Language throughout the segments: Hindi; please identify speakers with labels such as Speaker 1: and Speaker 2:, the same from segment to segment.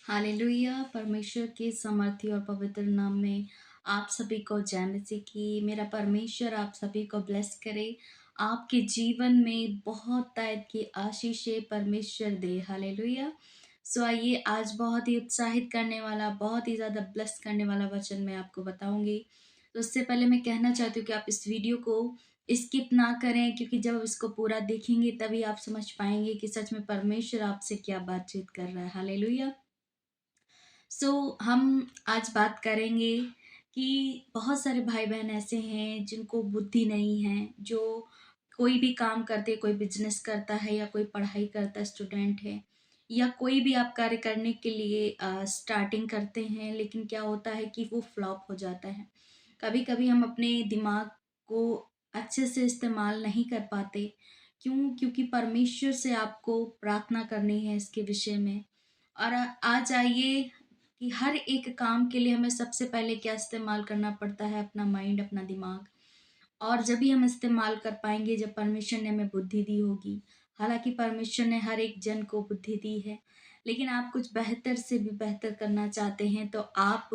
Speaker 1: हालेलुया। परमेश्वर के समर्थी और पवित्र नाम में आप सभी को जय मसीह की। मेरा परमेश्वर आप सभी को ब्लेस करे, आपके जीवन में बहुत टाइप की आशीषें परमेश्वर दे। हालेलुया। सो आइए, आज बहुत ही उत्साहित करने वाला, बहुत ही ज़्यादा ब्लेस करने वाला वचन मैं आपको बताऊंगी। तो उससे पहले मैं कहना चाहती हूँ कि आप इस वीडियो को स्किप ना करें, क्योंकि जब इसको पूरा देखेंगे तभी आप समझ पाएंगे कि सच में परमेश्वर आपसे क्या बातचीत कर रहा है। हालेलुया। हम आज बात करेंगे कि बहुत सारे भाई बहन ऐसे हैं जिनको बुद्धि नहीं है, जो कोई भी काम करते, कोई बिजनेस करता है या कोई पढ़ाई करता है, स्टूडेंट है, या कोई भी आप कार्य करने के लिए स्टार्टिंग करते हैं, लेकिन क्या होता है कि वो फ्लॉप हो जाता है। कभी कभी हम अपने दिमाग को अच्छे से इस्तेमाल नहीं कर पाते। क्योंकि परमेश्वर से आपको प्रार्थना करनी है इसके विषय में। और आज आइए कि हर एक काम के लिए हमें सबसे पहले क्या इस्तेमाल करना पड़ता है, अपना माइंड, अपना दिमाग। और जब भी हम इस्तेमाल कर पाएंगे जब परमेश्वर ने हमें बुद्धि दी होगी। हालांकि परमेश्वर ने हर एक जन को बुद्धि दी है, लेकिन आप कुछ बेहतर से भी बेहतर करना चाहते हैं तो आप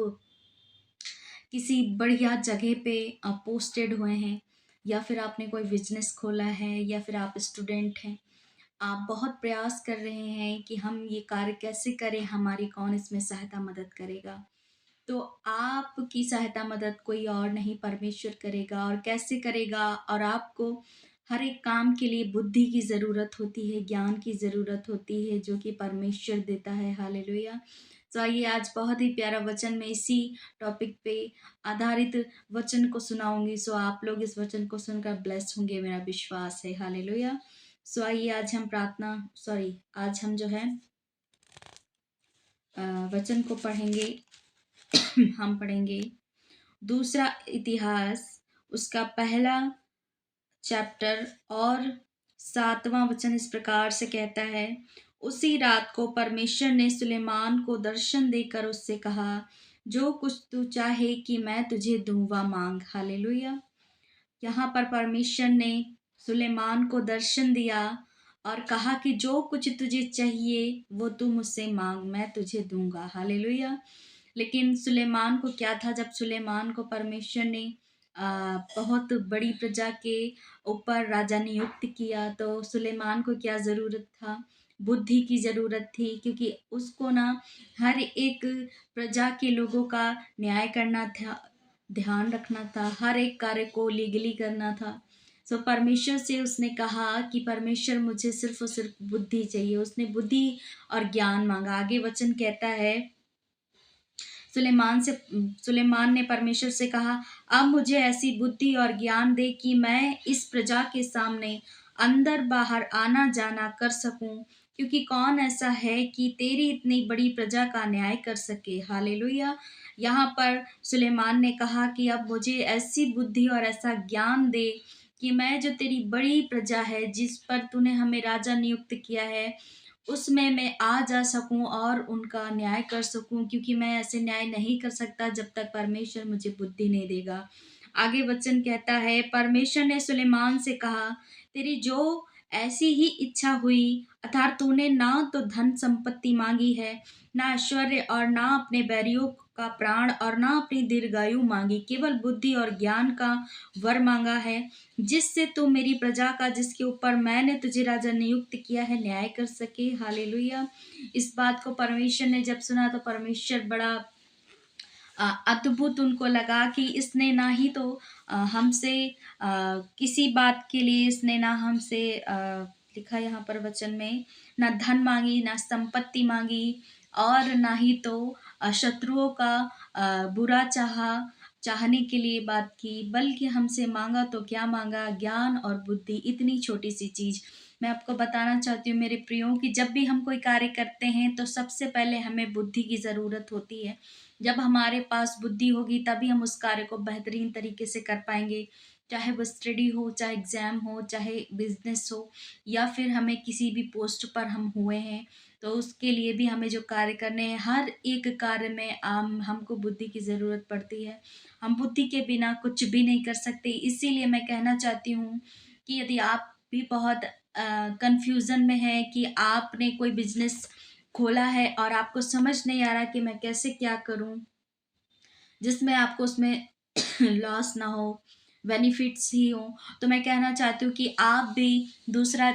Speaker 1: किसी बढ़िया जगह पे पोस्टेड हुए हैं, या फिर आपने कोई बिजनेस खोला है, या फिर आप स्टूडेंट हैं, आप बहुत प्रयास कर रहे हैं कि हम ये कार्य कैसे करें, हमारी कौन इसमें सहायता मदद करेगा। तो आपकी सहायता मदद कोई और नहीं, परमेश्वर करेगा। और कैसे करेगा? और आपको हर एक काम के लिए बुद्धि की ज़रूरत होती है, ज्ञान की ज़रूरत होती है, जो कि परमेश्वर देता है। हालेलुया। तो आइए, आज बहुत ही प्यारा वचन में इसी टॉपिक पे आधारित वचन को सुनाऊंगी। आप लोग इस वचन को सुनकर ब्लेस होंगे, मेरा विश्वास है। हालेलुया। आइए, आज हम जो है वचन को पढ़ेंगे। हम पढ़ेंगे दूसरा इतिहास, उसका पहला चैप्टर और 7वां वचन इस प्रकार से कहता है। उसी रात को परमेश्वर ने सुलेमान को दर्शन देकर उससे कहा, जो कुछ तू चाहे कि मैं तुझे दूंगा, मांग। हालेलुया। यहाँ पर परमेश्वर ने सुलेमान को दर्शन दिया और कहा कि जो कुछ तुझे चाहिए वो तू मुझसे मांग, मैं तुझे दूंगा। हालेलुया। लेकिन सुलेमान को क्या था? जब सुलेमान को परमेश्वर ने बहुत बड़ी प्रजा के ऊपर राजा नियुक्त किया, तो सुलेमान को क्या ज़रूरत था? बुद्धि की ज़रूरत थी, क्योंकि उसको ना हर एक प्रजा के लोगों का न्याय करना था, ध्यान रखना था, हर एक कार्य को लीगली करना था। परमेश्वर से उसने कहा कि परमेश्वर, मुझे सिर्फ और सिर्फ बुद्धि चाहिए। उसने बुद्धि और ज्ञान मांगा। आगे वचन कहता है, सुलेमान ने परमेश्वर से कहा, अब मुझे ऐसी बुद्धि और ज्ञान दे कि मैं इस प्रजा के सामने अंदर बाहर आना जाना कर सकूं, क्योंकि कौन ऐसा है कि तेरी इतनी बड़ी प्रजा का न्याय कर सके। हालेलुया। यहाँ पर सुलेमान ने कहा कि अब मुझे ऐसी बुद्धि और ऐसा ज्ञान दे कि मैं जो तेरी बड़ी प्रजा है, जिस पर तूने हमें राजा नियुक्त किया है, उसमें मैं आ जा सकूं और उनका न्याय कर सकूं, क्योंकि मैं ऐसे न्याय नहीं कर सकता जब तक परमेश्वर मुझे बुद्धि नहीं देगा। आगे वचन कहता है, परमेश्वर ने सुलेमान से कहा, तेरी जो ऐसी ही इच्छा हुई, अर्थात तूने ना तो धन संपत्ति मांगी है, ना ऐश्वर्य, और ना अपने बैरियों का प्राण, और ना अपनी दीर्घायु मांगी, केवल बुद्धि और ज्ञान का वर मांगा है, जिससे तू मेरी प्रजा का, जिसके ऊपर मैंने तुझे राजा नियुक्त किया है, न्याय कर सके। हालेलुया। इस बात को परमेश्वर ने जब सुना तो परमेश्वर बड़ा अद्भुत उनको लगा कि इसने ना ही तो हमसे किसी बात के लिए, इसने ना हमसे लिखा यहाँ पर वचन में, ना धन मांगी, ना संपत्ति मांगी, और ना ही तो शत्रुओं का बुरा चाहने के लिए बात की, बल्कि हमसे मांगा तो क्या मांगा? ज्ञान और बुद्धि। इतनी छोटी सी चीज मैं आपको बताना चाहती हूँ मेरे प्रियो, कि जब भी हम कोई कार्य करते हैं तो सबसे पहले हमें बुद्धि की ज़रूरत होती है। जब हमारे पास बुद्धि होगी तभी हम उस कार्य को बेहतरीन तरीके से कर पाएंगे, चाहे वो स्टडी हो, चाहे एग्ज़ाम हो, चाहे बिजनेस हो, या फिर हमें किसी भी पोस्ट पर हम हुए हैं तो उसके लिए भी हमें जो कार्य करने हैं, हर एक कार्य में हमको बुद्धि की ज़रूरत पड़ती है। हम बुद्धि के बिना कुछ भी नहीं कर सकते। इसीलिए मैं कहना चाहती हूँ कि यदि आप भी बहुत कंफ्यूजन में है कि आपने कोई बिजनेस खोला है और आपको समझ नहीं आ रहा कि मैं कैसे क्या करूँ, जिसमें आपको उसमें लॉस ना हो, बेनिफिट्स ही हों। तो मैं कहना चाहती हूँ कि आप भी दूसरे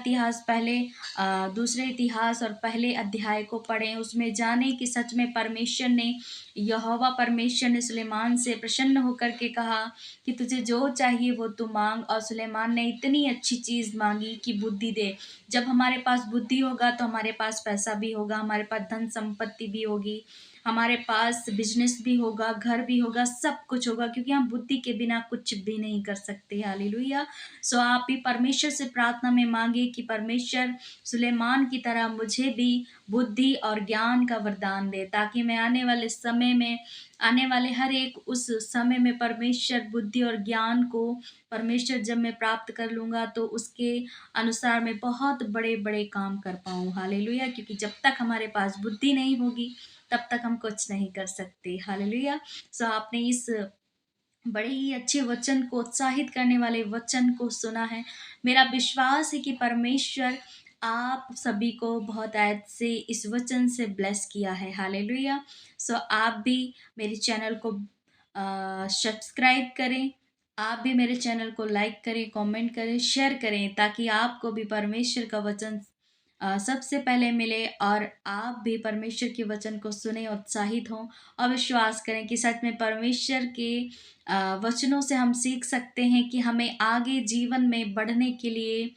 Speaker 1: इतिहास और पहले अध्याय को पढ़ें, उसमें जानें कि सच में यहोवा परमेश्वर ने सुलेमान से प्रसन्न होकर के कहा कि तुझे जो चाहिए वो तू माँग, और सुलेमान ने इतनी अच्छी चीज़ माँगी कि बुद्धि दे। जब हमारे पास बुद्धि होगा तो हमारे पास पैसा भी होगा, हमारे पास धन संपत्ति भी होगी, हमारे पास बिज़नेस भी होगा, घर भी होगा, सब कुछ होगा, क्योंकि हम बुद्धि के बिना कुछ भी नहीं कर सकते। हालेलुया! सो आप भी परमेश्वर से प्रार्थना में माँगे कि परमेश्वर सुलेमान की तरह मुझे भी बुद्धि और ज्ञान का वरदान दे, ताकि मैं आने वाले हर एक उस समय में परमेश्वर बुद्धि और ज्ञान को परमेश्वर जब मैं प्राप्त कर लूँगा तो उसके अनुसार मैं बहुत बड़े-बड़े काम कर पाऊँ। हालेलुया! क्योंकि जब तक हमारे पास बुद्धि नहीं होगी, तब तक हम कुछ नहीं कर सकते। हालेलुया! सो आपने इस बड़े ही अच्छे वचन को, उत्साहित करने वाले वचन को सुना है। मेरा विश्वास है कि परमेश्वर आप सभी को बहुत ऐद से इस वचन से ब्लेस किया है। हालेलुया! सो आप भी मेरे चैनल को सब्सक्राइब करें। आप भी मेरे चैनल को लाइक करें, कमेंट करें, शेयर करें, ताकि आपको भी परमेश्वर का वचन सबसे पहले मिले और आप भी परमेश्वर के वचन को सुने, उत्साहित हों और विश्वास करें कि सच में परमेश्वर के वचनों से हम सीख सकते हैं कि हमें आगे जीवन में बढ़ने के लिए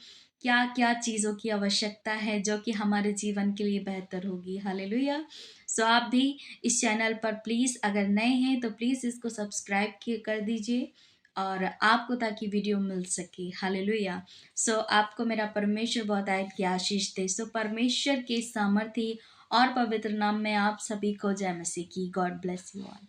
Speaker 1: क्या-क्या चीज़ों की आवश्यकता है, जो कि हमारे जीवन के लिए बेहतर होगी। हालेलुया! सो आप भी इस चैनल पर प्लीज़, अगर नए हैं तो प्लीज़ इसको सब्सक्राइब कर दीजिए और आपको ताकि वीडियो मिल सके। हालेलुया! सो आपको मेरा परमेश्वर बहुतायत की आशीष दे। सो परमेश्वर के सामर्थी और पवित्र नाम में आप सभी को जय मसीह की। God bless you all.